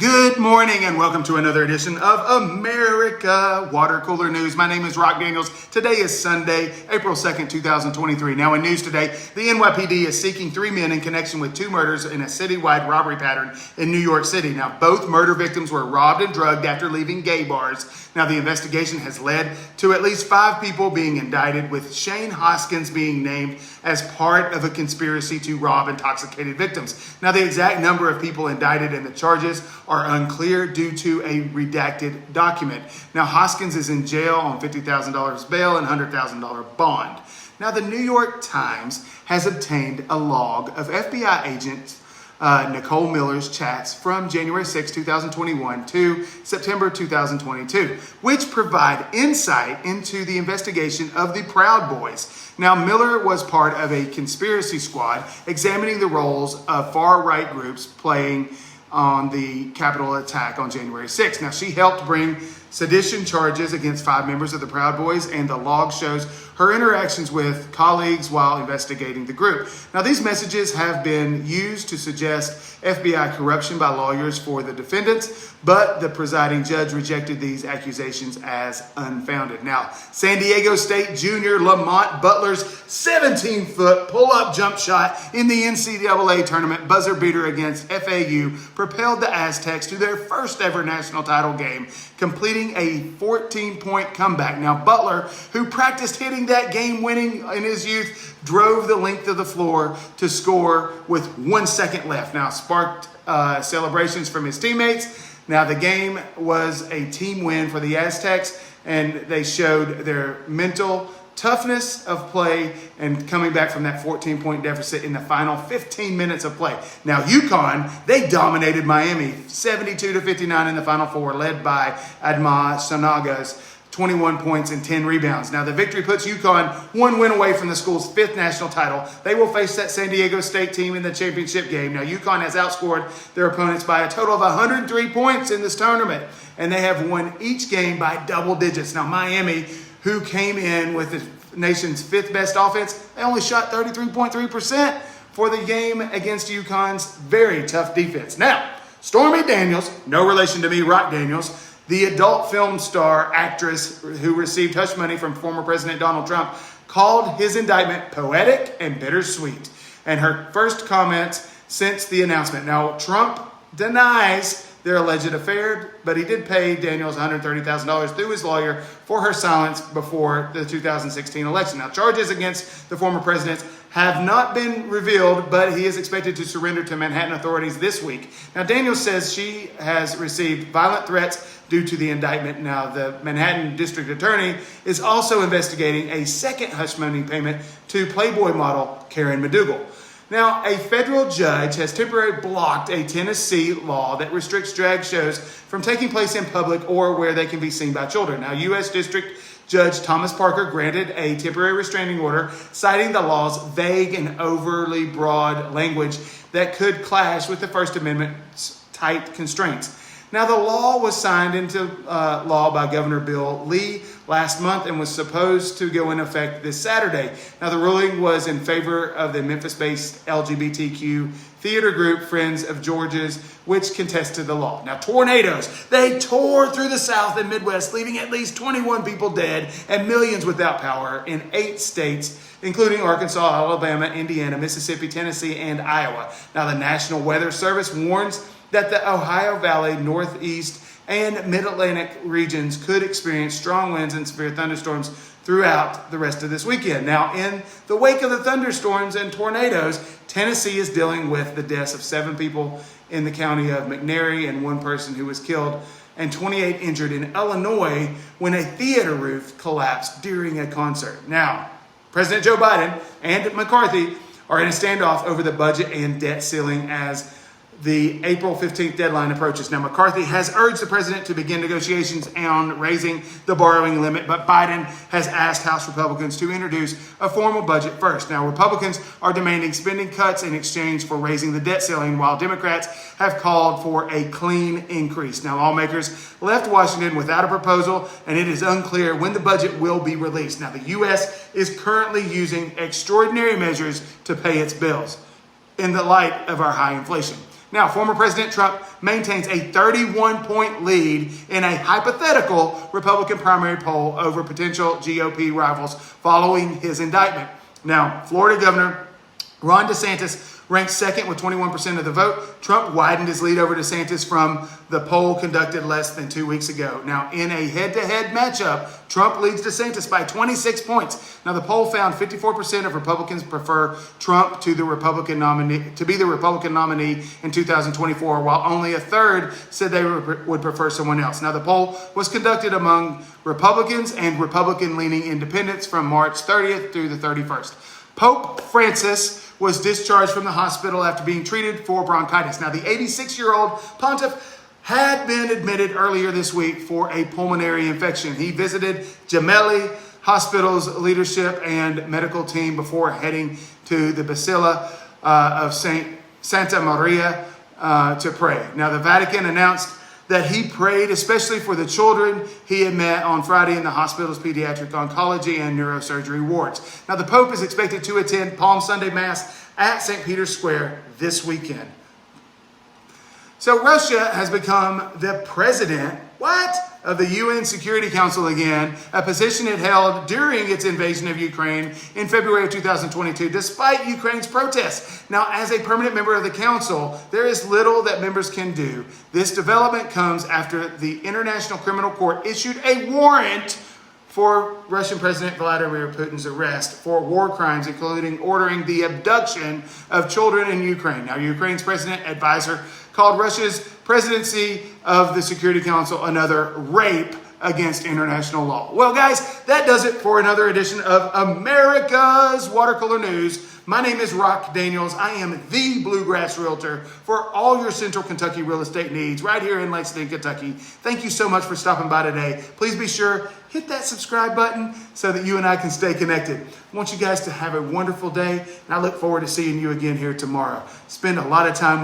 Good morning and welcome to another edition of America Water Cooler News. My name is Rock Daniels. Today is Sunday, April 2nd, 2023. Now in news today, the NYPD is seeking 3 men in connection with 2 murders in a citywide robbery pattern in New York City. Now both murder victims were robbed and drugged after leaving gay bars. Now the investigation has led to at least 5 people being indicted, with Shane Hoskins being named as part of a conspiracy to rob intoxicated victims. Now the exact number of people indicted and the charges are unclear due to a redacted document. Now Hoskins is in jail on $50,000 bail and $100,000 bond. Now the New York Times has obtained a log of FBI agent Nicole Miller's chats from January 6, 2021 to September 2022, which provide insight into the investigation of the Proud Boys. Now, Miller was part of a conspiracy squad examining the roles of far-right groups playing on the Capitol attack on January 6. Now, she helped bring sedition charges against 5 members of the Proud Boys, and the log shows her interactions with colleagues while investigating the group. Now, these messages have been used to suggest FBI corruption by lawyers for the defendants, but the presiding judge rejected these accusations as unfounded. Now, San Diego State junior Lamont Butler's 17-foot pull-up jump shot in the NCAA tournament buzzer beater against FAU propelled the Aztecs to their first ever national title game, completing a 14-point comeback. Now, Butler, who practiced hitting that game-winning in his youth, drove the length of the floor to score with 1 second left. Now, sparked celebrations from his teammates. Now, the game was a team win for the Aztecs, and they showed their mental toughness of play and coming back from that 14-point deficit in the final 15 minutes of play. Now, UConn, they dominated Miami 72-59 in the Final Four, led by Adma Sanaga's 21 points and 10 rebounds. Now, the victory puts UConn 1 win away from the school's 5th national title. They will face that San Diego State team in the championship game. Now, UConn has outscored their opponents by a total of 103 points in this tournament, and they have won each game by double digits. Now, Miami, who came in with the nation's 5th best offense, they only shot 33.3% for the game against UConn's very tough defense. Now, Stormy Daniels, no relation to me, Rock Daniels, the adult film star actress who received hush money from former President Donald Trump, called his indictment poetic and bittersweet. And her first comments since the announcement. Now, Trump denies their alleged affair, but he did pay Daniels $130,000 through his lawyer for her silence before the 2016 election. Now, charges against the former president have not been revealed, but he is expected to surrender to Manhattan authorities this week. Now, Daniels says she has received violent threats due to the indictment. Now, the Manhattan district attorney is also investigating a second hush money payment to Playboy model Karen McDougal. Now, a federal judge has temporarily blocked a Tennessee law that restricts drag shows from taking place in public or where they can be seen by children. Now, U.S. District Judge Thomas Parker granted a temporary restraining order, citing the law's vague and overly broad language that could clash with the First Amendment's tight constraints. Now, the law was signed into law by Governor Bill Lee last month and was supposed to go in effect this Saturday. Now, the ruling was in favor of the Memphis-based LGBTQ theater group Friends of George's, which contested the law. Now, tornadoes, they tore through the South and Midwest, leaving at least 21 people dead and millions without power in 8 states, including Arkansas, Alabama, Indiana, Mississippi, Tennessee, and Iowa. Now, the National Weather Service warns that the Ohio Valley, Northeast, and Mid-Atlantic regions could experience strong winds and severe thunderstorms throughout the rest of this weekend. Now, in the wake of the thunderstorms and tornadoes, Tennessee is dealing with the deaths of 7 people in the county of McNairy and 1 person who was killed and 28 injured in Illinois when a theater roof collapsed during a concert. Now, President Joe Biden and McCarthy are in a standoff over the budget and debt ceiling as the April 15th deadline approaches. Now, McCarthy has urged the president to begin negotiations on raising the borrowing limit, but Biden has asked House Republicans to introduce a formal budget first. Now, Republicans are demanding spending cuts in exchange for raising the debt ceiling, while Democrats have called for a clean increase. Now, lawmakers left Washington without a proposal, and it is unclear when the budget will be released. Now, the U.S. is currently using extraordinary measures to pay its bills in the light of our high inflation. Now, former President Trump maintains a 31-point lead in a hypothetical Republican primary poll over potential GOP rivals following his indictment. Now, Florida Governor Ron DeSantis ranked second with 21% of the vote. Trump widened his lead over DeSantis from the poll conducted less than 2 weeks ago. Now, in a head-to-head matchup, Trump leads DeSantis by 26 points. Now, the poll found 54% of Republicans prefer Trump to be the Republican nominee in 2024, while only a third said they would prefer someone else. Now, the poll was conducted among Republicans and Republican-leaning independents from March 30th through the 31st. Pope Francis was discharged from the hospital after being treated for bronchitis. Now, the 86-year-old pontiff had been admitted earlier this week for a pulmonary infection. He visited Gemelli Hospital's leadership and medical team before heading to the Basilica of Santa Maria to pray. Now, the Vatican announced that he prayed especially for the children he had met on Friday in the hospital's pediatric oncology and neurosurgery wards. Now, the Pope is expected to attend Palm Sunday Mass at St. Peter's Square this weekend. So Russia has become the president, of the UN Security Council again, a position it held during its invasion of Ukraine in February of 2022, despite Ukraine's protests. Now, as a permanent member of the council, there is little that members can do. This development comes after the International Criminal Court issued a warrant for Russian President Vladimir Putin's arrest for war crimes, including ordering the abduction of children in Ukraine. Now, Ukraine's president advisor called Russia's presidency of the Security Council another rape against international law. Well, guys, that does it for another edition of America's Watercolor News. My name is Rock Daniels. I am the Bluegrass Realtor for all your Central Kentucky real estate needs right here in Lexington, Kentucky. Thank you so much for stopping by today. Please be sure, hit that subscribe button so that you and I can stay connected. I want you guys to have a wonderful day, and I look forward to seeing you again here tomorrow. Spend a lot of time with